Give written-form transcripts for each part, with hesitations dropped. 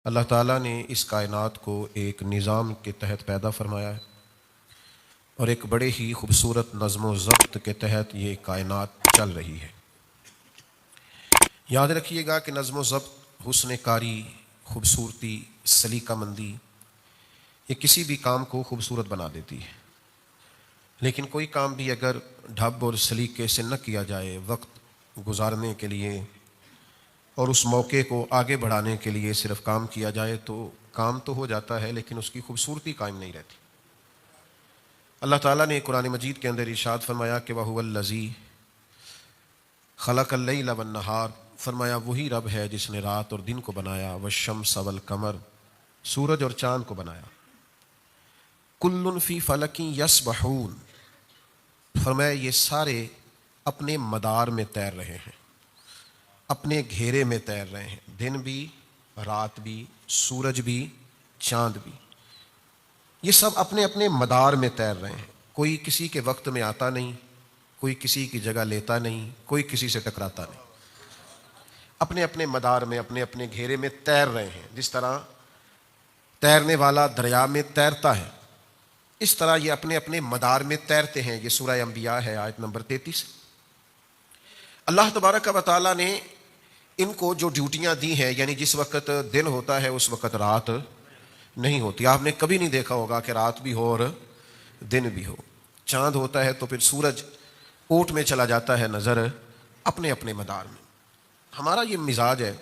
اللہ تعالیٰ نے اس کائنات کو ایک نظام کے تحت پیدا فرمایا ہے اور ایک بڑے ہی خوبصورت نظم و ضبط کے تحت یہ کائنات چل رہی ہے۔ یاد رکھیے گا کہ نظم و ضبط، حسن کاری، خوبصورتی، سلیقہ مندی، یہ کسی بھی کام کو خوبصورت بنا دیتی ہے، لیکن کوئی کام بھی اگر ڈھب اور سلیقے سے نہ کیا جائے، وقت گزارنے کے لیے اور اس موقع کو آگے بڑھانے کے لیے صرف کام کیا جائے تو کام تو ہو جاتا ہے لیکن اس کی خوبصورتی قائم نہیں رہتی۔ اللہ تعالیٰ نے قرآن مجید کے اندر ارشاد فرمایا کہ وَهُوَ الَّذِي خَلَقَ اللَّيْلَ وَالنَّهَارَ، فرمایا وہی رب ہے جس نے رات اور دن کو بنایا، وَالشَّمْسَ وَالْقَمَرَ، سورج اور چاند کو بنایا، كُلٌّ فِي فَلَكٍ يَسْبَحُونَ، فرمایا یہ سارے اپنے مدار میں تیر رہے ہیں، اپنے گھیرے میں تیر رہے ہیں، دن بھی، رات بھی، سورج بھی، چاند بھی، یہ سب اپنے اپنے مدار میں تیر رہے ہیں، کوئی کسی کے وقت میں آتا نہیں، کوئی کسی کی جگہ لیتا نہیں، کوئی کسی سے ٹکراتا نہیں، اپنے اپنے مدار میں، اپنے اپنے گھیرے میں تیر رہے ہیں۔ جس طرح تیرنے والا دریا میں تیرتا ہے، اس طرح یہ اپنے اپنے مدار میں تیرتے ہیں۔ یہ سورہ انبیاء ہے، آیت نمبر 33۔ اللہ تبارک و تعالیٰ نے ان کو جو ڈیوٹیاں دی ہیں، یعنی جس وقت دن ہوتا ہے اس وقت رات نہیں ہوتی، آپ نے کبھی نہیں دیکھا ہوگا کہ رات بھی ہو اور دن بھی ہو۔ چاند ہوتا ہے تو پھر سورج اوٹ میں چلا جاتا ہے نظر، اپنے اپنے مدار میں۔ ہمارا یہ مزاج ہے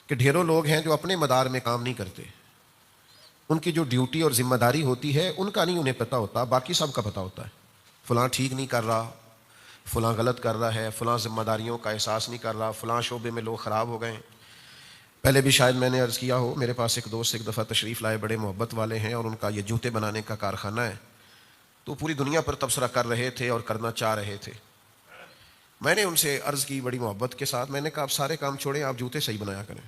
کہ ڈھیروں لوگ ہیں جو اپنے مدار میں کام نہیں کرتے، ان کی جو ڈیوٹی اور ذمہ داری ہوتی ہے ان کا نہیں انہیں پتہ ہوتا، باقی سب کا پتہ ہوتا ہے۔ فلاں ٹھیک نہیں کر رہا، فلاں غلط کر رہا ہے، فلاں ذمہ داریوں کا احساس نہیں کر رہا، فلاں شعبے میں لوگ خراب ہو گئے ہیں۔ پہلے بھی شاید میں نے عرض کیا ہو، میرے پاس ایک دوست ایک دفعہ تشریف لائے، بڑے محبت والے ہیں اور ان کا یہ جوتے بنانے کا کارخانہ ہے، تو پوری دنیا پر تبصرہ کر رہے تھے اور کرنا چاہ رہے تھے۔ میں نے ان سے عرض کی بڑی محبت کے ساتھ، میں نے کہا آپ سارے کام چھوڑیں، آپ جوتے صحیح بنایا کریں،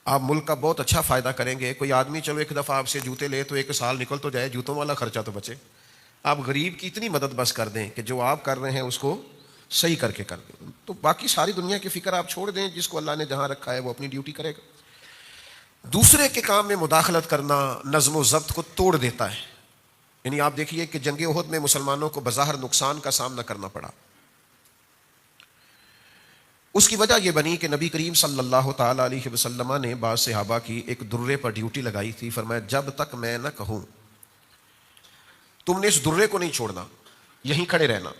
آپ ملک کا بہت اچھا فائدہ کریں گے۔ کوئی آدمی چلو ایک دفعہ آپ سے جوتے لے تو ایک سال نکل تو جائے، جوتوں والا خرچہ تو بچے۔ آپ غریب کی اتنی مدد بس کر دیں کہ جو آپ کر رہے ہیں اس کو صحیح کر کے کر دیں، تو باقی ساری دنیا کی فکر آپ چھوڑ دیں، جس کو اللہ نے جہاں رکھا ہے وہ اپنی ڈیوٹی کرے گا۔ دوسرے کے کام میں مداخلت کرنا نظم و ضبط کو توڑ دیتا ہے۔ یعنی آپ دیکھیے کہ جنگ احد میں مسلمانوں کو بظاہر نقصان کا سامنا کرنا پڑا، اس کی وجہ یہ بنی کہ نبی کریم صلی اللہ تعالی علیہ وسلم نے بعض صحابہ کی ایک درے پر ڈیوٹی لگائی تھی، فرمایا جب تک میں نہ کہوں تم نے اس درے کو نہیں چھوڑنا، یہیں کھڑے رہنا۔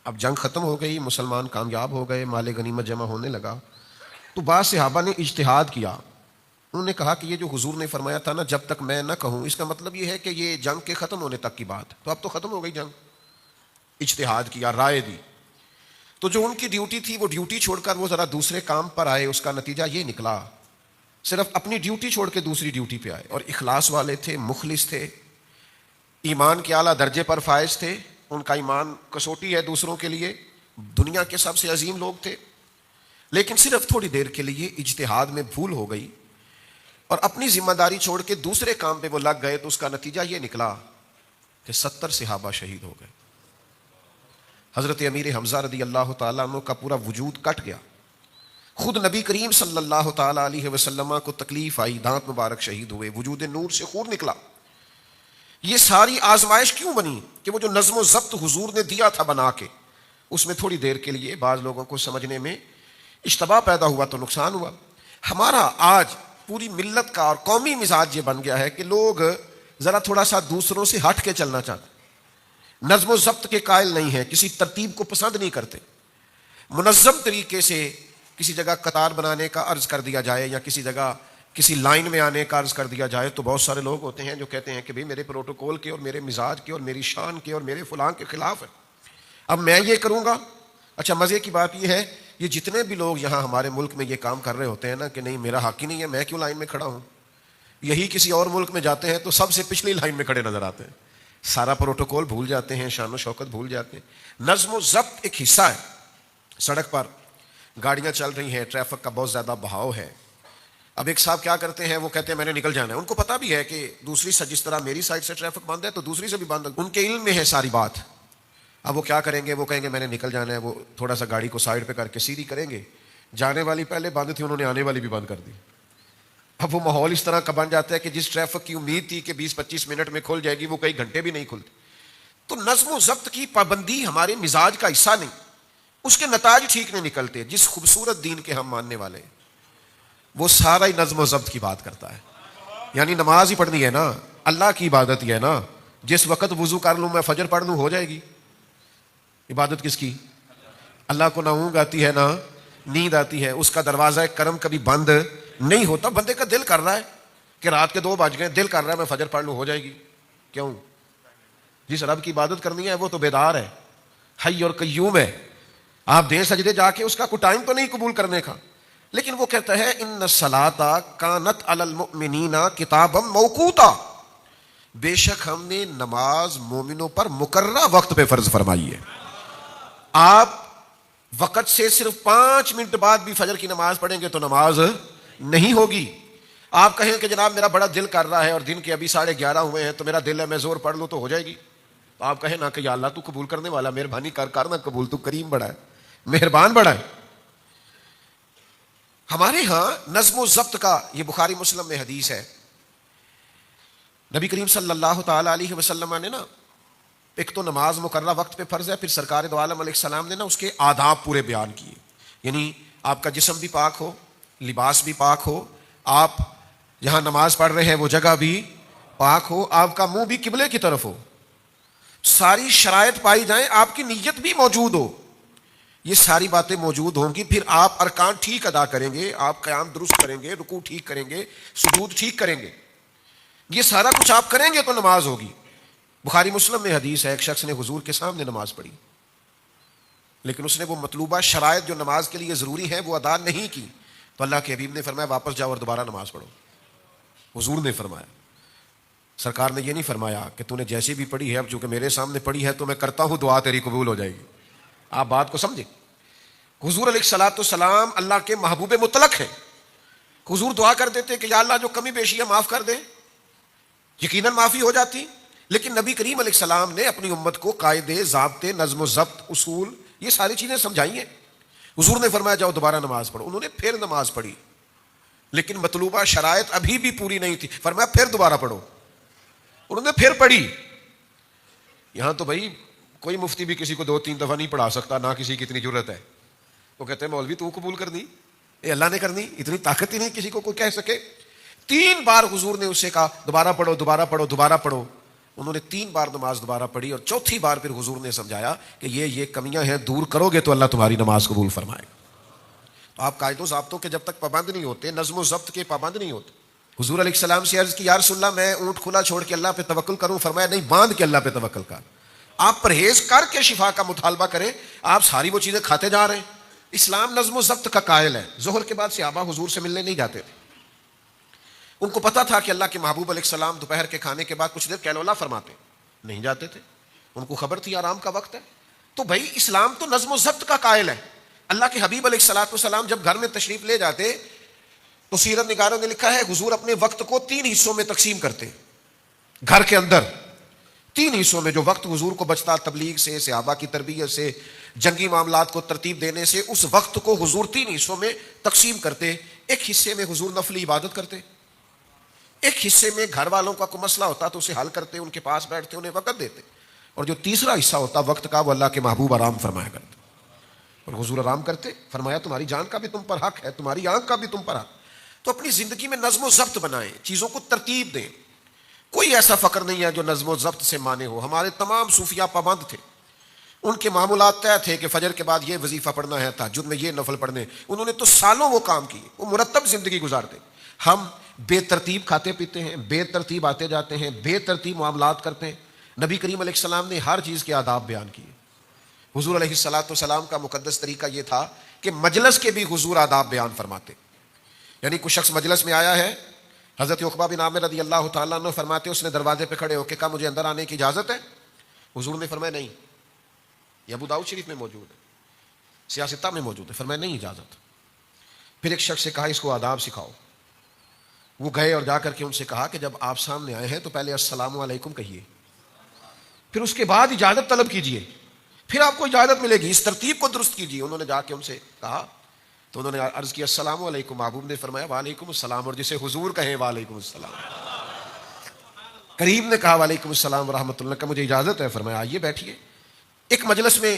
اب جنگ ختم ہو گئی، مسلمان کامیاب ہو گئے، مال غنیمت جمع ہونے لگا، تو بعض صحابہ نے اجتہاد کیا، انہوں نے کہا کہ یہ جو حضور نے فرمایا تھا نا جب تک میں نہ کہوں، اس کا مطلب یہ ہے کہ یہ جنگ کے ختم ہونے تک کی بات، تو اب تو ختم ہو گئی جنگ۔ اجتہاد کیا، رائے دی، تو جو ان کی ڈیوٹی تھی وہ ڈیوٹی چھوڑ کر وہ ذرا دوسرے کام پر آئے، اس کا نتیجہ یہ نکلا صرف اپنی ڈیوٹی چھوڑ کے دوسری ڈیوٹی پہ آئے، اور اخلاص والے تھے، مخلص تھے، ایمان کے اعلیٰ درجے پر فائز تھے، ان کا ایمان کسوٹی ہے دوسروں کے لیے، دنیا کے سب سے عظیم لوگ تھے، لیکن صرف تھوڑی دیر کے لیے اجتہاد میں بھول ہو گئی اور اپنی ذمہ داری چھوڑ کے دوسرے کام پہ وہ لگ گئے، تو اس کا نتیجہ یہ نکلا کہ 70 صحابہ شہید ہو گئے۔ حضرت امیر حمزہ رضی اللہ تعالیٰ عنہ کا پورا وجود کٹ گیا، خود نبی کریم صلی اللہ تعالیٰ علیہ وسلم کو تکلیف آئی، دانت مبارک شہید ہوئے، وجود نور سے خون نکلا۔ یہ ساری آزمائش کیوں بنی کہ وہ جو نظم و ضبط حضور نے دیا تھا بنا کے، اس میں تھوڑی دیر کے لیے بعض لوگوں کو سمجھنے میں اشتباہ پیدا ہوا تو نقصان ہوا۔ ہمارا آج پوری ملت کا اور قومی مزاج یہ بن گیا ہے کہ لوگ ذرا تھوڑا سا دوسروں سے ہٹ کے چلنا چاہتے، نظم و ضبط کے قائل نہیں ہیں، کسی ترتیب کو پسند نہیں کرتے۔ منظم طریقے سے کسی جگہ قطار بنانے کا عرض کر دیا جائے یا کسی جگہ کسی لائن میں آنے کا عرض کر دیا جائے تو بہت سارے لوگ ہوتے ہیں جو کہتے ہیں کہ بھئی میرے پروٹوکول کے اور میرے مزاج کے اور میری شان کے اور میرے فلاں کے خلاف ہے، اب میں یہ کروں گا۔ اچھا مزے کی بات یہ ہے، یہ جتنے بھی لوگ یہاں ہمارے ملک میں یہ کام کر رہے ہوتے ہیں نا کہ نہیں میرا حق ہی نہیں ہے، میں کیوں لائن میں کھڑا ہوں، یہی کسی اور ملک میں جاتے ہیں تو سب سے پچھلی لائن میں کھڑے نظر آتے ہیں، سارا پروٹوکول بھول جاتے ہیں، شان و شوکت بھول جاتے ہیں۔ نظم و ضبط ایک حصہ ہے۔ سڑک پر گاڑیاں چل رہی ہیں، ٹریفک کا بہت زیادہ بہاؤ ہے، اب ایک صاحب کیا کرتے ہیں، وہ کہتے ہیں میں نے نکل جانا ہے، ان کو پتا بھی ہے کہ دوسری سے جس طرح میری سائڈ سے ٹریفک بند ہے تو دوسری سے بھی بند ہے، ان کے علم میں ہے ساری بات۔ اب وہ کیا کریں گے، وہ کہیں گے میں نے نکل جانا ہے، وہ تھوڑا سا گاڑی کو سائڈ پہ کر کے سیدھی کریں گے، جانے والی پہلے بند تھی انہوں نے آنے والی بھی بند کر دی، اب وہ ماحول اس طرح کا بن جاتا ہے کہ جس ٹریفک کی امید تھی کہ 20-25 منٹ میں کھل جائے گی وہ کئی گھنٹے بھی نہیں کھلتی. تو نظم و ضبط کی پابندی ہمارے مزاج کا حصہ نہیں, اس کے نتائج ٹھیک نہیں نکلتے. جس خوبصورت دین کے ہم ماننے والے ہیں وہ سارا ہی نظم و ضبط کی بات کرتا ہے. یعنی نماز ہی پڑھنی ہے نا, اللہ کی عبادت ہی ہے نا, جس وقت وضو کر لوں میں فجر پڑھ لوں ہو جائے گی. عبادت کس کی؟ اللہ کو نہ اونگ آتی ہے نہ نیند آتی ہے, اس کا دروازہ کرم کبھی بند نہیں ہوتا. بندے کا دل کر رہا ہے کہ رات کے 2 بج گئے, دل کر رہا ہے میں فجر پڑھ لوں ہو جائے گی. کیوں؟ جس رب کی عبادت کرنی ہے وہ تو بیدار ہے, حی اور قیوم ہے. آپ دیں سجدے جا کے, اس کا کوئی ٹائم تو نہیں قبول کرنے کا, لیکن وہ کہتا ہے ان الصلاۃ کانت علی المؤمنین کتابا موقوتا, بے شک ہم نے نماز مومنوں پر مقررہ وقت پہ فرض فرمائی ہے. آپ وقت سے صرف 5 منٹ بعد بھی فجر کی نماز پڑھیں گے تو نماز نہیں ہوگی. آپ کہیں کہ جناب میرا بڑا دل کر رہا ہے اور دن کے ابھی 11:30 ہوئے ہیں تو میرا دل ہے میں زور پڑھ لوں تو ہو جائے گی. تو آپ کہیں نہ کہ یا اللہ تو قبول کرنے والا, مہربانی کر نہ قبول, تو کریم بڑا ہے, مہربان بڑا ہے. ہمارے ہاں نظم و ضبط کا, یہ بخاری مسلم میں حدیث ہے, نبی کریم صلی اللہ تعالی علیہ وسلم نے نا, ایک تو نماز مقررہ وقت پہ فرض ہے, پھر سرکار دو عالم علیہ السلام نے نا اس کے آداب پورے بیان کیے. یعنی آپ کا جسم بھی پاک ہو, لباس بھی پاک ہو, آپ جہاں نماز پڑھ رہے ہیں وہ جگہ بھی پاک ہو, آپ کا منہ بھی قبلے کی طرف ہو, ساری شرائط پائی جائیں, آپ کی نیت بھی موجود ہو. یہ ساری باتیں موجود ہوں گی, پھر آپ ارکان ٹھیک ادا کریں گے, آپ قیام درست کریں گے, رکوع ٹھیک کریں گے, سجود ٹھیک کریں گے, یہ سارا کچھ آپ کریں گے تو نماز ہوگی. بخاری مسلم میں حدیث ہے, ایک شخص نے حضور کے سامنے نماز پڑھی, لیکن اس نے وہ مطلوبہ شرائط جو نماز کے لیے ضروری ہیں وہ ادا نہیں کی. تو اللہ کے حبیب نے فرمایا واپس جاؤ اور دوبارہ نماز پڑھو. حضور نے فرمایا, سرکار نے یہ نہیں فرمایا کہ تو نے جیسی بھی پڑھی ہے, اب چونکہ میرے سامنے پڑھی ہے تو میں کرتا ہوں دعا تیری قبول ہو جائے گی. آپ بات کو سمجھیں. حضور علیہ الصلوۃ والسلام اللہ کے محبوب مطلق ہیں. حضور دعا کر دیتے کہ یا اللہ جو کمی بیشی ہے معاف کر دے, یقیناً معافی ہو جاتی. لیکن نبی کریم علیہ السلام نے اپنی امت کو قاعدے, ضابطے, نظم و ضبط, اصول, یہ ساری چیزیں سمجھائی ہیں. حضور نے فرمایا جاؤ دوبارہ نماز پڑھو. انہوں نے پھر نماز پڑھی, لیکن مطلوبہ شرائط ابھی بھی پوری نہیں تھی. فرمایا پھر دوبارہ پڑھو. انہوں نے پھر پڑھی. یہاں تو بھائی کوئی مفتی بھی کسی کو 2-3 دفعہ نہیں پڑھا سکتا, نہ کسی کی اتنی ضرورت ہے. وہ کہتے ہیں مولوی تو قبول کرنی, اے اللہ نے کرنی, اتنی طاقت ہی نہیں کسی کو کوئی کہہ سکے. 3 بار حضور نے اس سے کہا دوبارہ پڑھو, دوبارہ پڑھو, دوبارہ پڑھو. انہوں نے 3 بار نماز دوبارہ پڑھی, اور 4تھی بار پھر حضور نے سمجھایا کہ یہ کمیاں ہیں, دور کرو گے تو اللہ تمہاری نماز قبول فرمائے. تو آپ قاعدوں و ضابطوں کے جب تک پابند نہیں ہوتے, نظم و ضبط کے پابند نہیں ہوتے. حضور علیہ السلام سے عرض کی یا رسول اللہ میں اونٹ کھلا چھوڑ کے اللہ پہ توکل کروں. فرمایا نہیں, باندھ کے اللہ پہ توکل کر. آپ پرہیز کر کے شفا کا مطالبہ کریں, آپ ساری وہ چیزیں کھاتے جا رہے ہیں. اسلام نظم و ضبط کا قائل ہے. ظہر کے بعد صحابہ حضور سے ملنے نہیں جاتے تھے. ان کو پتا تھا کہ اللہ کے محبوب علیہ السلام دوپہر کے کھانے کے بعد کچھ دیر کیلولا فرماتے, نہیں جاتے تھے. ان کو خبر تھی آرام کا وقت ہے. تو بھائی اسلام تو نظم و ضبط کا قائل ہے. اللہ کے حبیب علیہ الصلوۃ والسلام جب گھر میں تشریف لے جاتے تو سیرت نگاروں نے لکھا ہے حضور اپنے وقت کو 3 حصوں میں تقسیم کرتے. گھر کے اندر 3 حصوں میں جو وقت حضور کو بچتا, تبلیغ سے, صحابہ کی تربیت سے, جنگی معاملات کو ترتیب دینے سے, اس وقت کو حضور 3 حصوں میں تقسیم کرتے. ایک حصے میں حضور نفلی عبادت کرتے, ایک حصے میں گھر والوں کا کوئی مسئلہ ہوتا تو اسے حل کرتے, ان کے پاس بیٹھتے, انہیں وقت دیتے, اور جو تیسرا حصہ ہوتا وقت کا وہ اللہ کے محبوب آرام فرمایا کرتے. اور حضور آرام کرتے. فرمایا تمہاری جان کا بھی تم پر حق ہے, تمہاری آنکھ کا بھی تم پر حق. تو اپنی زندگی میں نظم و ضبط بنائیں, چیزوں کو ترتیب دیں. کوئی ایسا فقر نہیں ہے جو نظم و ضبط سے مانے ہو. ہمارے تمام صوفیہ پابند تھے, ان کے معمولات طے تھے کہ فجر کے بعد یہ وظیفہ پڑھنا ہے, تہجد میں یہ نفل پڑھنے. انہوں نے تو سالوں وہ کام کیے, وہ مرتب زندگی گزارتے. ہم بے ترتیب کھاتے پیتے ہیں, بے ترتیب آتے جاتے ہیں, بے ترتیب معاملات کرتے ہیں. نبی کریم علیہ السلام نے ہر چیز کے آداب بیان کیے. حضور علیہ الصلوۃ والسلام کا مقدس طریقہ یہ تھا کہ مجلس کے بھی حضور آداب بیان فرماتے. یعنی کوئی شخص مجلس میں آیا ہے, حضرت عقبہ بن عامر رضی اللہ تعالیٰ عنہ فرماتے اس نے دروازے پہ کھڑے ہو کے کہا مجھے اندر آنے کی اجازت ہے؟ حضور نے فرمایا نہیں. یہ ابو داؤد شریف میں موجود ہے, سیاستہ میں موجود ہے. فرمایا نہیں اجازت. پھر ایک شخص سے کہا اس کو آداب سکھاؤ. وہ گئے اور جا کر کے ان سے کہا کہ جب آپ سامنے آئے ہیں تو پہلے السلام علیکم کہیے, پھر اس کے بعد اجازت طلب کیجیے, پھر آپ کو اجازت ملے گی. اس ترتیب کو درست کیجیے. انہوں نے جا کے ان سے کہا تو انہوں نے عرض کیا السلام علیکم. محبوب نے فرمایا وعلیکم السلام, اور جسے حضور کہیں وعلیکم السلام. کریم نے کہا وعلیکم السلام ورحمۃ اللہ, کا مجھے اجازت ہے؟ فرمایا آئیے بیٹھیے. ایک مجلس میں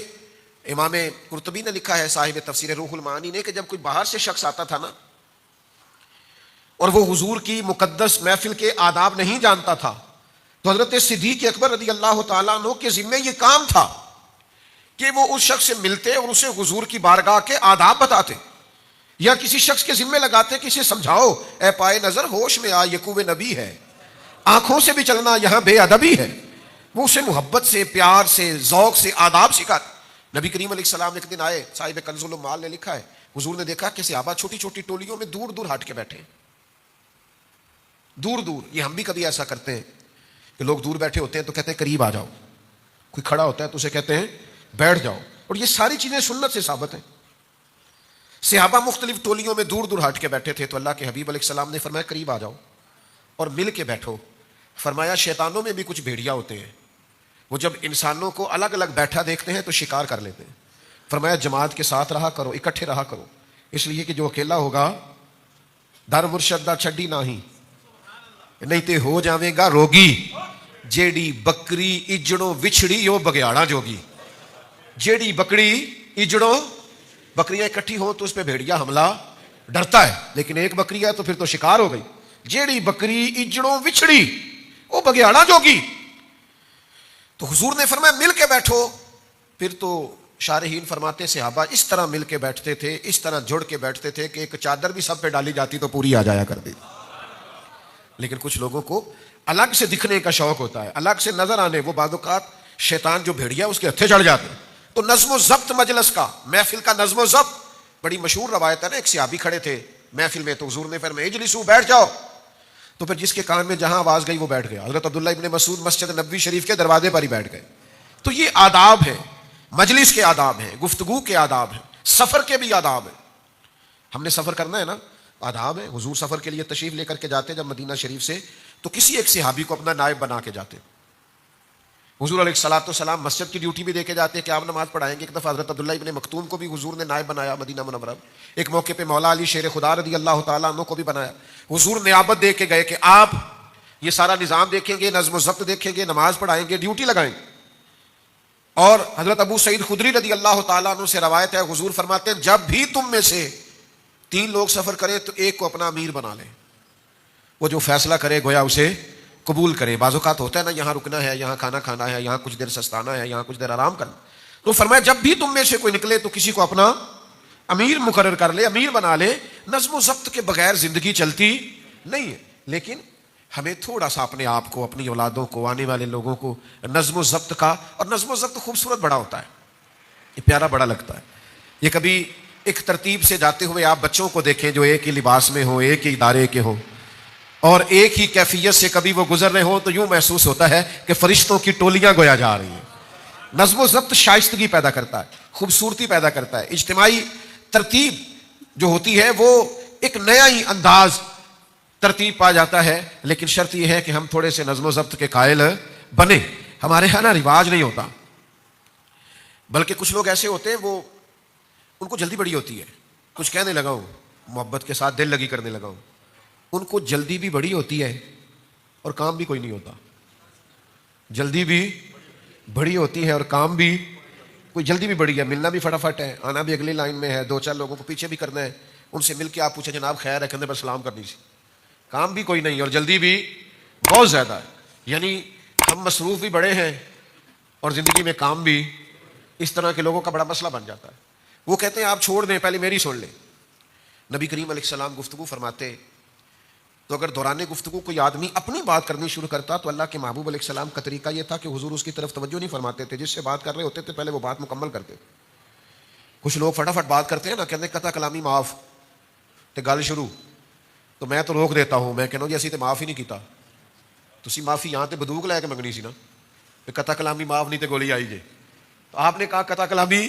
امام قرطبی نے لکھا ہے, صاحب تفسیر روح المعانی نے, کہ جب کوئی باہر سے شخص آتا تھا نا اور وہ حضور کی مقدس محفل کے آداب نہیں جانتا تھا, تو حضرت صدیق اکبر رضی اللہ تعالیٰ عنہ کے ذمہ یہ کام تھا کہ وہ اس شخص سے ملتے اور اسے حضور کی بارگاہ کے آداب بتاتے, یا کسی شخص کے ذمہ لگاتے کہ اسے سمجھاؤ اے پائے نظر ہوش میں آ, یقوب نبی ہے, آنکھوں سے بھی چلنا یہاں بے ادبی ہے. وہ اسے محبت سے, پیار سے, ذوق سے آداب سکھاتے. نبی کریم علیہ السلام ایک دن آئے, صاحب کنز المال نے لکھا ہے, حضور نے دیکھا کہ صحابہ چھوٹی چھوٹی ٹولیوں میں دور دور ہٹ کے بیٹھے, دور دور. یہ ہم بھی کبھی ایسا کرتے ہیں کہ لوگ دور بیٹھے ہوتے ہیں تو کہتے ہیں قریب آ جاؤ, کوئی کھڑا ہوتا ہے تو اسے کہتے ہیں بیٹھ جاؤ, اور یہ ساری چیزیں سنت سے ثابت ہیں. صحابہ مختلف ٹولیوں میں دور دور ہٹ کے بیٹھے تھے, تو اللہ کے حبیب علیہ السلام نے فرمایا قریب آ جاؤ اور مل کے بیٹھو. فرمایا شیطانوں میں بھی کچھ بھیڑیا ہوتے ہیں, وہ جب انسانوں کو الگ الگ بیٹھا دیکھتے ہیں تو شکار کر لیتے ہیں. فرمایا جماعت کے ساتھ رہا کرو, اکٹھے رہا کرو, اس لیے کہ جو اکیلا ہوگا در مرشد دا چھڈی نہیں, نہیں تے ہو جاویں گا روگی. جیڑی بکری اجڑوں وچھڑی وہ بگیاڑا جوگی. جیڑی بکری اجڑوں, بکریاں اکٹھی ہوں تو اس پہ بھیڑیا حملہ ڈرتا ہے, لیکن ایک بکری ہے تو پھر تو شکار ہو گئی. جیڑی بکری اجڑوں وچھڑی وہ بگیاڑا جوگی. تو حضور نے فرمایا مل کے بیٹھو. پھر تو شارحین فرماتے صحابہ اس طرح مل کے بیٹھتے تھے, اس طرح جڑ کے بیٹھتے تھے کہ ایک چادر بھی سب پہ ڈالی جاتی تو پوری آ جایا کرتی. لیکن کچھ لوگوں کو الگ سے دکھنے کا شوق ہوتا ہے, الگ سے نظر آنے. وہ بعض اوقات شیطان جو بھیڑیا اس کے ہتھے چڑھ جاتے ہیں. تو نظم و ضبط مجلس کا, محفل کا نظم و ضبط بڑی مشہور روایت ہے نا. ایک صحابی کھڑے تھے محفل میں, تو حضور نے فرمایا اجلسو, بیٹھ جاؤ. تو پھر جس کے کان میں جہاں آواز گئی وہ بیٹھ گیا. حضرت عبداللہ ابن مسعود مسجد نبوی شریف کے دروازے پر ہی بیٹھ گئے. تو یہ آداب ہیں, مجلس کے آداب ہیں, گفتگو کے آداب ہیں, سفر کے بھی آداب ہیں. ہم نے سفر کرنا ہے نا, آداب ہے. حضور سفر کے لیے تشریف لے کر کے جاتے جب مدینہ شریف سے, تو کسی ایک صحابی کو اپنا نائب بنا کے جاتے. حضور علیہ الصلوۃ والسلام مسجد کی ڈیوٹی بھی دے کے جاتے کہ آپ نماز پڑھائیں گے. ایک دفعہ حضرت عبداللہ ابن مکتوم کو بھی حضور نے نائب بنایا مدینہ منورہ. ایک موقع پہ مولا علی شیر خدا رضی اللہ تعالیٰ عنہ کو بھی بنایا. حضور نیابت دے کے گئے کہ آپ یہ سارا نظام دیکھیں گے, نظم و ضبط دیکھیں گے, نماز پڑھائیں گے, ڈیوٹی لگائیں گے. اور حضرت ابو سعید خدری رضی اللہ تعالیٰ عنہ سے روایت ہے, حضور فرماتے ہیں جب بھی تم میں سے 3 لوگ سفر کریں تو ایک کو اپنا امیر بنا لیں, وہ جو فیصلہ کرے گویا اسے قبول کرے. بعض اوقات ہوتا ہے نا, یہاں رکنا ہے, یہاں کھانا کھانا ہے, یہاں کچھ دیر سستانا ہے, یہاں کچھ دیر آرام کرنا. تو فرمایا جب بھی تم میں سے کوئی نکلے تو کسی کو اپنا امیر مقرر کر لے, امیر بنا لے. نظم و ضبط کے بغیر زندگی چلتی نہیں ہے. لیکن ہمیں تھوڑا سا اپنے آپ کو, اپنی اولادوں کو, آنے والے لوگوں کو نظم و ضبط کا, اور نظم و ضبط خوبصورت بڑا ہوتا ہے, یہ پیارا بڑا لگتا ہے. یہ کبھی ایک ترتیب سے جاتے ہوئے آپ بچوں کو دیکھیں جو ایک ہی لباس میں ہوں, ایک ہی ادارے کے ہوں, اور ایک ہی کیفیت سے کبھی وہ گزر رہے ہوں, تو یوں محسوس ہوتا ہے کہ فرشتوں کی ٹولیاں گویا جا رہی ہیں. نظم و ضبط شائستگی پیدا کرتا ہے, خوبصورتی پیدا کرتا ہے. اجتماعی ترتیب جو ہوتی ہے وہ ایک نیا ہی انداز ترتیب پا جاتا ہے. لیکن شرط یہ ہے کہ ہم تھوڑے سے نظم و ضبط کے قائل بنے. ہمارے ہاں نا رواج نہیں ہوتا, بلکہ کچھ لوگ ایسے ہوتے ہیں وہ ان کو جلدی بڑی ہوتی ہے, کچھ کہنے لگا ہوں, محبت کے ساتھ دل لگی کرنے لگا ہوں, ان کو جلدی بھی بڑی ہوتی ہے اور کام بھی کوئی نہیں ہوتا. جلدی بھی بڑی ہوتی ہے اور کام بھی کوئی, جلدی بھی بڑی ہے, ملنا بھی فٹافٹ ہے, آنا بھی اگلی لائن میں ہے, 2-4 لوگوں کو پیچھے بھی کرنا ہے, ان سے مل کے آپ پوچھیں جناب خیر ہے, کندھے پر سلام کرنی سی. کام بھی کوئی نہیں اور جلدی بھی بہت زیادہ ہے. یعنی ہم مصروف بھی بڑے ہیں اور زندگی میں کام بھی. اس طرح کے لوگوں کا بڑا مسئلہ بن جاتا ہے. وہ کہتے ہیں آپ چھوڑ دیں, پہلے میری سن لیں. نبی کریم علیہ السلام گفتگو فرماتے, تو اگر دوران گفتگو کوئی آدمی اپنی بات کرنی شروع کرتا تو اللہ کے محبوب علیہ السلام کا طریقہ یہ تھا کہ حضور اس کی طرف توجہ نہیں فرماتے تھے. جس سے بات کر رہے ہوتے تھے پہلے وہ بات مکمل کرتے. کچھ لوگ فٹافٹ بات کرتے ہیں نا, کہتے ہیں قطع کلامی معاف تے گل شروع, تو میں تو روک دیتا ہوں. میں کہنا جی اسی تے معاف ہی نہیں کیتا, تسی معافی یہاں تے بندوق لے کے منگنی سی نا, قطع کلامی معاف نہیں تے گولی آئی جے. تو آپ نے کہا قطع کلامی,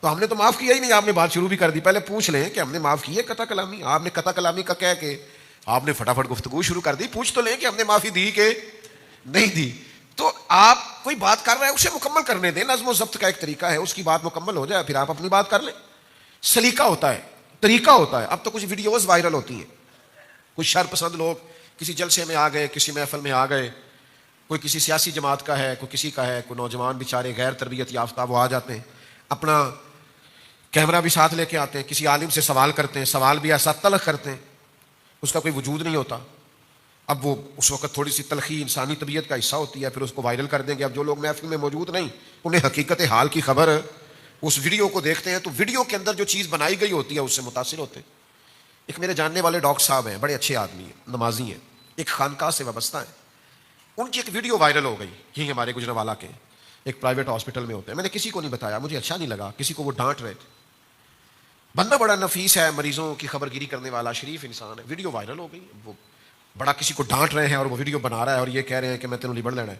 تو ہم نے تو معاف کیا ہی نہیں, آپ نے بات شروع بھی کر دی. پہلے پوچھ لیں کہ ہم نے معاف کی ہے قطع کلامی. آپ نے قطع کلامی کا کہہ کے آپ نے فٹافٹ گفتگو شروع کر دی. پوچھ تو لیں کہ ہم نے معافی دی کہ نہیں دی. تو آپ کوئی بات کر رہے ہیں اسے مکمل کرنے دیں. نظم و ضبط کا ایک طریقہ ہے, اس کی بات مکمل ہو جائے پھر آپ اپنی بات کر لیں. سلیقہ ہوتا ہے, طریقہ ہوتا ہے. اب تو کچھ ویڈیوز وائرل ہوتی ہیں, کچھ شر پسند لوگ کسی جلسے میں آ گئے, کسی محفل میں آ گئے, کوئی کسی سیاسی جماعت کا ہے, کوئی کسی کا ہے, کوئی نوجوان بیچارے غیر تربیت یافتہ وہ آ جاتے ہیں, اپنا کیمرہ بھی ساتھ لے کے آتے ہیں, کسی عالم سے سوال کرتے ہیں, سوال بھی ایسا تلخ کرتے ہیں اس کا کوئی وجود نہیں ہوتا. اب وہ اس وقت تھوڑی سی تلخی انسانی طبیعت کا حصہ ہوتی ہے, پھر اس کو وائرل کر دیں گے. اب جو لوگ محفل میں موجود نہیں انہیں حقیقت حال کی خبر اس ویڈیو کو دیکھتے ہیں تو ویڈیو کے اندر جو چیز بنائی گئی ہوتی ہے اس سے متاثر ہوتے ہیں. ایک میرے جاننے والے ڈاکٹر صاحب ہیں, بڑے اچھے آدمی ہیں, نمازی ہیں, ایک خانقاہ سے وابستہ ہیں. ان کی ایک ویڈیو وائرل ہو گئی, یہی ہمارے گجرانوالہ کے ایک پرائیویٹ ہاسپٹل میں ہوتے ہیں. میں نے کسی کو نہیں بتایا, مجھے اچھا نہیں لگا, کسی کو وہ ڈانٹ رہے تھے. بندہ بڑا نفیس ہے, مریضوں کی خبر گیری کرنے والا شریف انسان ہے. ویڈیو وائرل ہو گئی, وہ بڑا کسی کو ڈانٹ رہے ہیں اور وہ ویڈیو بنا رہا ہے اور یہ کہہ رہے ہیں کہ میں تینوں لبڑ لینا ہے.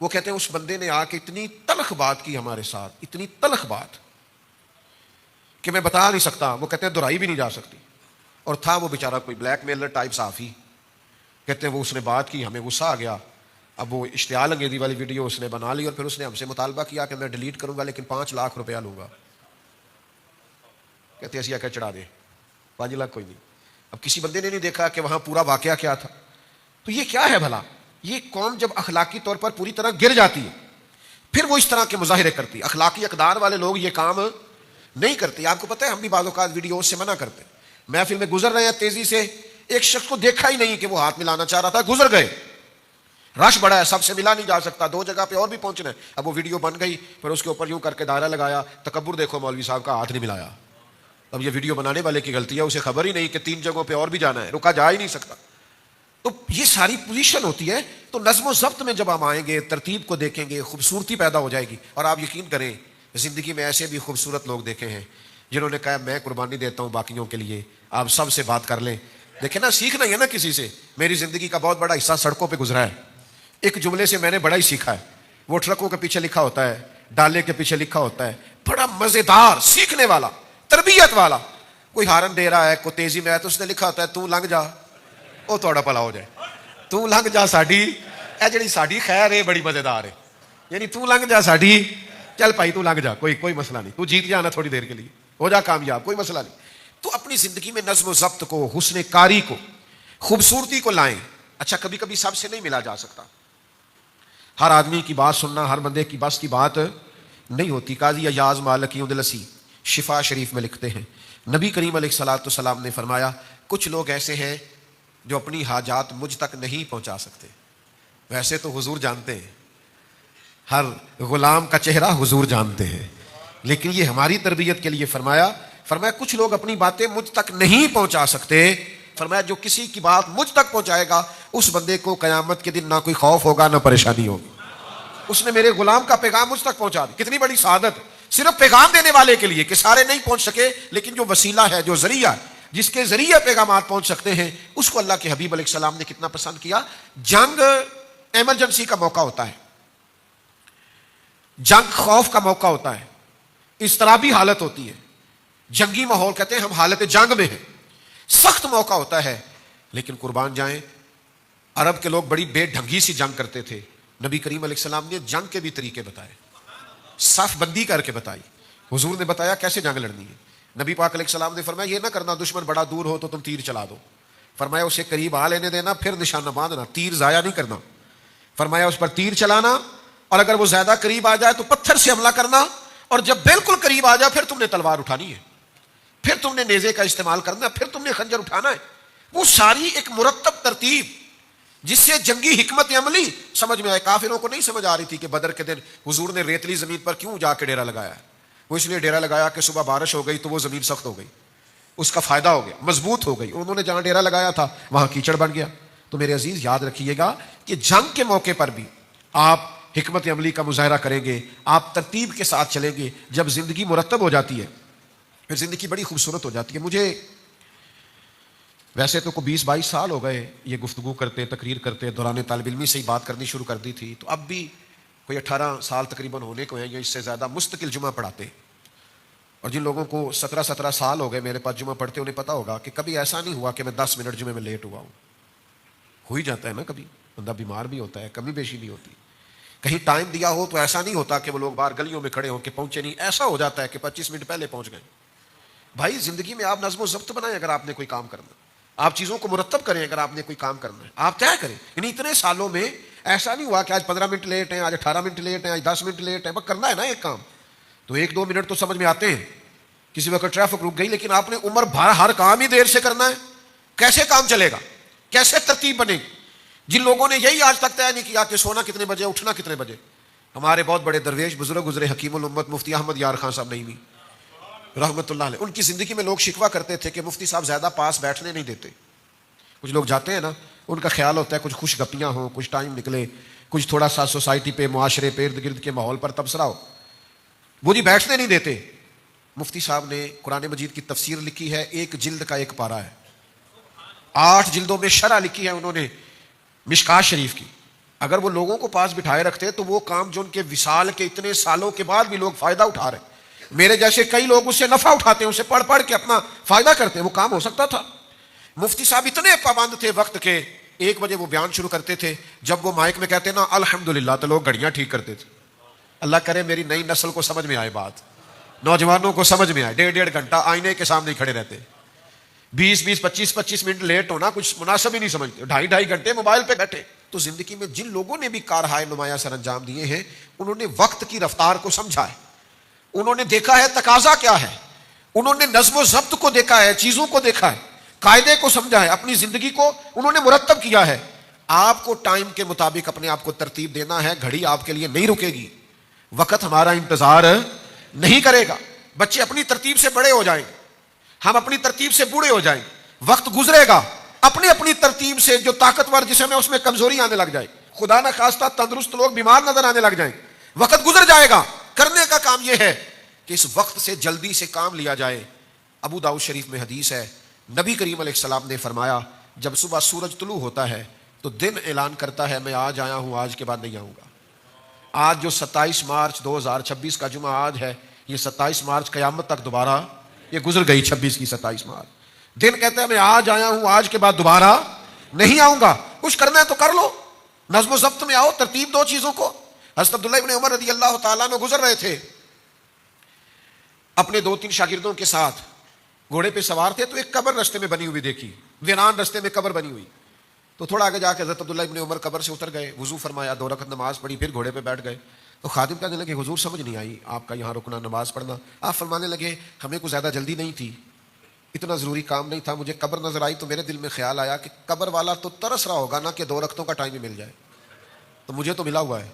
وہ کہتے ہیں اس بندے نے آ کے اتنی تلخ بات کی ہمارے ساتھ, اتنی تلخ بات کہ میں بتا نہیں سکتا. وہ کہتے ہیں دہرائی بھی نہیں جا سکتی. اور تھا وہ بیچارہ کوئی بلیک میلر ٹائپ صحافی. کہتے ہیں وہ اس نے بات کی, ہمیں غصہ آ گیا. اب وہ اشتعال انگیزی والی ویڈیو اس نے بنا لی اور پھر اس نے ہم سے مطالبہ کیا کہ میں ڈیلیٹ کروں گا لیکن 5 لاکھ روپیہ لوں گا. کہتے ہیں ایسی آ کے چڑھا دے, 5 لاکھ کوئی نہیں. اب کسی بندے نے نہیں دیکھا کہ وہاں پورا واقعہ کیا تھا. تو یہ کیا ہے بھلا؟ یہ قوم جب اخلاقی طور پر پوری طرح گر جاتی ہے پھر وہ اس طرح کے مظاہرے کرتی ہے. اخلاقی اقدار والے لوگ یہ کام نہیں کرتے. آپ کو پتہ ہے ہم بھی بعض اوقات ویڈیوز سے منع کرتے ہیں. محفل میں گزر رہے ہیں تیزی سے, ایک شخص کو دیکھا ہی نہیں کہ وہ ہاتھ ملانا چاہ رہا تھا, گزر گئے. رش بڑا ہے, سب سے ملا نہیں جا سکتا, 2 جگہ پہ اور بھی پہنچنا ہے. اب وہ ویڈیو بن گئی, پھر اس کے اوپر یوں کر کے دائرہ لگایا, تکبر دیکھو مولوی صاحب کا, ہاتھ نہیں ملایا. اب یہ ویڈیو بنانے والے کی غلطی ہے, اسے خبر ہی نہیں کہ 3 جگہوں پہ اور بھی جانا ہے, رکا جا ہی نہیں سکتا. تو یہ ساری پوزیشن ہوتی ہے. تو نظم و ضبط میں جب ہم آئیں گے, ترتیب کو دیکھیں گے, خوبصورتی پیدا ہو جائے گی. اور آپ یقین کریں زندگی میں ایسے بھی خوبصورت لوگ دیکھے ہیں جنہوں نے کہا میں قربانی دیتا ہوں باقیوں کے لیے, آپ سب سے بات کر لیں. دیکھیں نا, سیکھنا ہی ہے نا کسی سے. میری زندگی کا بہت بڑا حصہ سڑکوں پہ گزرا ہے. ایک جملے سے میں نے بڑا ہی سیکھا ہے. وہ ٹرکوں کے پیچھے لکھا ہوتا ہے, ڈالے کے پیچھے لکھا ہوتا ہے, بڑا مزیدار, سیکھنے والا, تربیت والا. کوئی ہارن دے رہا ہے, کوئی تیزی میں ہے, تو اس نے لکھا ہوتا ہے تو لنگ جا, وہ تھوڑا بھلا ہو جائے, تو لنگ جا ساڈی, اے جڑی ساڈی خیر ہے بڑی مزیدار ہے. یعنی تو لنگ جا ساڈی, چل بھائی تو لنگ جا, کوئی مسئلہ نہیں, تو جیت جانا تھوڑی دیر کے لیے, ہو جا کامیاب, کوئی مسئلہ نہیں. تو اپنی زندگی میں نظم و ضبط کو, حسن کاری کو, خوبصورتی کو لائیں. اچھا کبھی کبھی سب سے نہیں ملا جا سکتا, ہر آدمی کی بات سننا ہر بندے کی بس کی بات نہیں ہوتی. قاضی ایاز مالکی اندلسی شفا شریف میں لکھتے ہیں نبی کریم علیہ الصلوۃ والسلام نے فرمایا کچھ لوگ ایسے ہیں جو اپنی حاجات مجھ تک نہیں پہنچا سکتے. ویسے تو حضور جانتے ہیں, ہر غلام کا چہرہ حضور جانتے ہیں, لیکن یہ ہماری تربیت کے لیے فرمایا کچھ لوگ اپنی باتیں مجھ تک نہیں پہنچا سکتے. فرمایا جو کسی کی بات مجھ تک پہنچائے گا اس بندے کو قیامت کے دن نہ کوئی خوف ہوگا نہ پریشانی ہوگی. اس نے میرے غلام کا پیغام مجھ تک پہنچا دیا. کتنی بڑی سعادت, صرف پیغام دینے والے کے لیے, کہ سارے نہیں پہنچ سکے لیکن جو وسیلہ ہے, جو ذریعہ ہے, جس کے ذریعے پیغامات پہنچ سکتے ہیں, اس کو اللہ کے حبیب علیہ السلام نے کتنا پسند کیا. جنگ ایمرجنسی کا موقع ہوتا ہے, جنگ خوف کا موقع ہوتا ہے, اضطرابی حالت ہوتی ہے, جنگی ماحول, کہتے ہیں ہم حالت جنگ میں ہیں, سخت موقع ہوتا ہے. لیکن قربان جائیں عرب کے لوگ بڑی بے ڈھنگی سی جنگ کرتے تھے. نبی کریم علیہ السلام نے جنگ کے بھی طریقے بتائے, صف بندی کر کے بتائی. حضور نے بتایا کیسے جنگ لڑنی ہے. نبی پاک علیہ السلام نے فرمایا یہ نہ کرنا دشمن بڑا دور ہو تو تم تیر چلا دو. فرمایا اسے قریب آ لینے دینا, پھر نشانہ باندھنا, تیر ضائع نہیں کرنا. فرمایا اس پر تیر چلانا, اور اگر وہ زیادہ قریب آ جائے تو پتھر سے حملہ کرنا, اور جب بالکل قریب آ جائے پھر تم نے تلوار اٹھانی ہے, پھر تم نے نیزے کا استعمال کرنا ہے, پھر تم نے خنجر اٹھانا ہے. وہ ساری ایک مرتب ترتیب جس سے جنگی حکمت عملی سمجھ میں آئے. کافروں کو نہیں سمجھ آ رہی تھی کہ بدر کے دن حضور نے ریتلی زمین پر کیوں جا کے ڈیرا لگایا ہے. وہ اس لیے ڈیرا لگایا کہ صبح بارش ہو گئی تو وہ زمین سخت ہو گئی, اس کا فائدہ ہو گیا, مضبوط ہو گئی. انہوں نے جہاں ڈیرا لگایا تھا وہاں کیچڑ بن گیا. تو میرے عزیز یاد رکھیے گا کہ جنگ کے موقع پر بھی آپ حکمت عملی کا مظاہرہ کریں گے, آپ ترتیب کے ساتھ چلیں گے. جب زندگی مرتب ہو جاتی ہے پھر زندگی بڑی خوبصورت ہو جاتی ہے. مجھے ویسے تو کو 20-22 سال ہو گئے یہ گفتگو کرتے, تقریر کرتے, دوران طالب علمی سے ہی بات کرنی شروع کر دی تھی, تو اب بھی کوئی 18 سال تقریباً ہونے کو ہیں یا اس سے زیادہ مستقل جمعہ پڑھاتے. اور جن لوگوں کو 17 سال ہو گئے میرے پاس جمعہ پڑھتے, انہیں پتا ہوگا کہ کبھی ایسا نہیں ہوا کہ میں 10 منٹ جمعے میں لیٹ ہوا ہوں. ہو ہی جاتا ہے نا, کبھی بندہ بیمار بھی ہوتا ہے, کمی بیشی بھی ہوتی, کہیں ٹائم دیا ہو تو ایسا نہیں ہوتا کہ وہ لوگ باہر گلیوں میں کھڑے ہو کے پہنچے نہیں. ایسا ہو جاتا ہے کہ 25 منٹ پہلے پہنچ گئے. بھائی زندگی میں آپ نظم و ضبط بنائیں اگر آپ نے کوئی کام کرنا ہے، آپ چیزوں کو مرتب کریں اگر آپ نے کوئی کام کرنا ہے، آپ طے کریں. یعنی اتنے سالوں میں ایسا نہیں ہوا کہ آج 15 منٹ لیٹ ہیں، آج 18 منٹ لیٹ ہیں، آج 10 منٹ لیٹ ہیں. بس کرنا ہے نا ایک کام تو 1-2 منٹ تو سمجھ میں آتے ہیں، کسی وقت ٹریفک رک گئی، لیکن آپ نے عمر بھر ہر کام ہی دیر سے کرنا ہے. کیسے کام چلے گا؟ کیسے ترتیب بنے گی؟ جن لوگوں نے یہی آج تک طے نہیں کیا کہ سونا کتنے بجے، اٹھنا کتنے بجے. ہمارے بہت بڑے درویش بزرگ گزرے، حکیم الامت مفتی احمد یار خان صاحب نعیمی رحمۃ اللہ علیہ. ان کی زندگی میں لوگ شکوہ کرتے تھے کہ مفتی صاحب زیادہ پاس بیٹھنے نہیں دیتے. کچھ لوگ جاتے ہیں نا، ان کا خیال ہوتا ہے کچھ خوش گپیاں ہوں، کچھ ٹائم نکلے، کچھ تھوڑا سا سوسائٹی پہ، معاشرے پہ، ارد گرد کے ماحول پر تبصرہ ہو. وہ جی بیٹھنے نہیں دیتے. مفتی صاحب نے قرآن مجید کی تفسیر لکھی ہے، 1 جلد کا 1 پارہ ہے. 8 جلدوں میں شرح لکھی ہے انہوں نے مشکات شریف کی. اگر وہ لوگوں کو پاس بٹھائے رکھتے تو وہ کام جو ان کے وصال کے اتنے سالوں کے بعد بھی لوگ فائدہ اٹھا رہے ہیں، میرے جیسے کئی لوگ اس سے نفع اٹھاتے ہیں، اسے پڑھ پڑھ کے اپنا فائدہ کرتے ہیں، وہ کام ہو سکتا تھا. مفتی صاحب اتنے پابند تھے وقت کے. 1 بجے وہ بیان شروع کرتے تھے، جب وہ مائک میں کہتے نا الحمدللہ تو لوگ گھڑیاں ٹھیک کرتے تھے. اللہ کرے میری نئی نسل کو سمجھ میں آئے بات، نوجوانوں کو سمجھ میں آئے. 1.5 گھنٹہ آئینے کے سامنے کھڑے رہتے، 20-20 25-25 منٹ لیٹ ہونا کچھ مناسب ہی نہیں سمجھتے، 2.5 گھنٹے موبائل پہ بیٹھے. تو زندگی میں جن لوگوں نے بھی کارہائے نمایاں سر انجام دیے ہیں، انہوں نے وقت کی رفتار کو سمجھا ہے، انہوں نے دیکھا ہے تقاضا کیا ہے، انہوں نے نظم و ضبط کو دیکھا ہے، چیزوں کو دیکھا ہے، قاعدے کو سمجھا ہے، اپنی زندگی کو انہوں نے مرتب کیا ہے. آپ کو ٹائم کے مطابق اپنے آپ کو ترتیب دینا ہے. گھڑی آپ کے لیے نہیں رکے گی، وقت ہمارا انتظار نہیں کرے گا. بچے اپنی ترتیب سے بڑے ہو جائیں گے، ہم اپنی ترتیب سے بوڑھے ہو جائیں گے. وقت گزرے گا، اپنی اپنی ترتیب سے جو طاقتور جسم ہے اس میں کمزوری آنے لگ جائے، خدا نہ خواستہ تندرست لوگ بیمار نظر آنے لگ جائیں. وقت گزر جائے گا. کرنے کا کام یہ ہے کہ اس وقت سے جلدی سے کام لیا جائے. ابو داؤد شریف میں حدیث ہے، نبی کریم علیہ السلام نے فرمایا جب صبح سورج طلوع ہوتا ہے تو دن اعلان کرتا ہے میں آج آیا ہوں، آج کے بعد نہیں آؤں گا. آج جو 27 مارچ 2026 کا جمعہ آج ہے، یہ 27 مارچ قیامت تک دوبارہ یہ گزر گئی. 26 کی 27 مارچ دن کہتا ہے میں آج آیا ہوں، آج کے بعد دوبارہ نہیں آؤں گا. کچھ کرنا ہے تو کر لو، نظم و ضبط میں آؤ، ترتیب دو چیزوں کو. حضرت عبداللہ ابن عمر رضی اللہ تعالیٰ عنہ گزر رہے تھے اپنے 2-3 شاگردوں کے ساتھ، گھوڑے پہ سوار تھے تو ایک قبر رستے میں بنی ہوئی دیکھی، ویران رستے میں قبر بنی ہوئی. تو تھوڑا آگے جا کے حضرت عبداللہ ابن عمر قبر سے اتر گئے، وضو فرمایا، 2 رکعت نماز پڑھی، پھر گھوڑے پہ بیٹھ گئے. تو خادم کہنے لگے حضور سمجھ نہیں آئی آپ کا یہاں رکنا نماز پڑھنا. آپ فرمانے لگے ہمیں کوئی زیادہ جلدی نہیں تھی، اتنا ضروری کام نہیں تھا. مجھے قبر نظر آئی تو میرے دل میں خیال آیا کہ قبر والا تو ترس رہا ہوگا نا کہ 2 رکعتوں کا ٹائم ہی مل جائے، تو مجھے تو ملا ہوا ہے.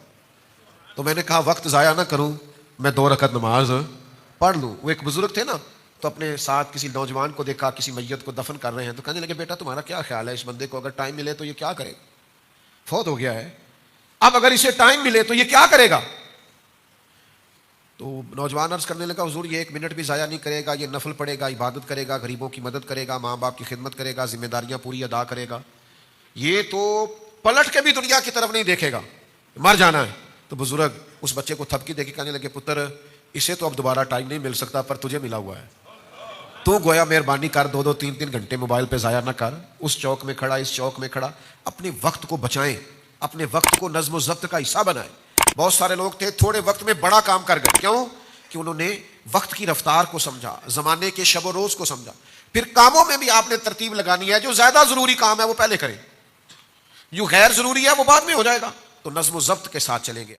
تو میں نے کہا وقت ضائع نہ کروں، میں 2 رکعت نماز پڑھ لوں. وہ ایک بزرگ تھے نا، تو اپنے ساتھ کسی نوجوان کو دیکھا کسی میت کو دفن کر رہے ہیں، تو کہنے لگے بیٹا تمہارا کیا خیال ہے اس بندے کو اگر ٹائم ملے تو یہ کیا کرے؟ فوت ہو گیا ہے، اب اگر اسے ٹائم ملے تو یہ کیا کرے گا؟ تو نوجوان عرض کرنے لگا حضور یہ 1 منٹ بھی ضائع نہیں کرے گا، یہ نفل پڑھے گا، عبادت کرے گا، غریبوں کی مدد کرے گا، ماں باپ کی خدمت کرے گا، ذمہ داریاں پوری ادا کرے گا، یہ تو پلٹ کے بھی دنیا کی طرف نہیں دیکھے گا، مر جانا ہے. تو بزرگ اس بچے کو تھپکی دے کے کہنے لگے پتر اسے تو اب دوبارہ ٹائم نہیں مل سکتا، پر تجھے ملا ہوا ہے، تو گویا مہربانی کر 2-2 3-3 گھنٹے موبائل پہ ضائع نہ کر. اس چوک میں کھڑا، اس چوک میں کھڑا، اپنے وقت کو بچائیں، اپنے وقت کو نظم و ضبط کا حصہ بنائیں. بہت سارے لوگ تھے تھوڑے وقت میں بڑا کام کر گئے، کیوں کہ انہوں نے وقت کی رفتار کو سمجھا، زمانے کے شب و روز کو سمجھا. پھر کاموں میں بھی آپ نے ترتیب لگانی ہے، جو زیادہ ضروری کام ہے وہ پہلے کریں، جو غیر ضروری ہے وہ بعد میں ہو جائے گا. تو نظم و ضبط کے ساتھ چلیں گے.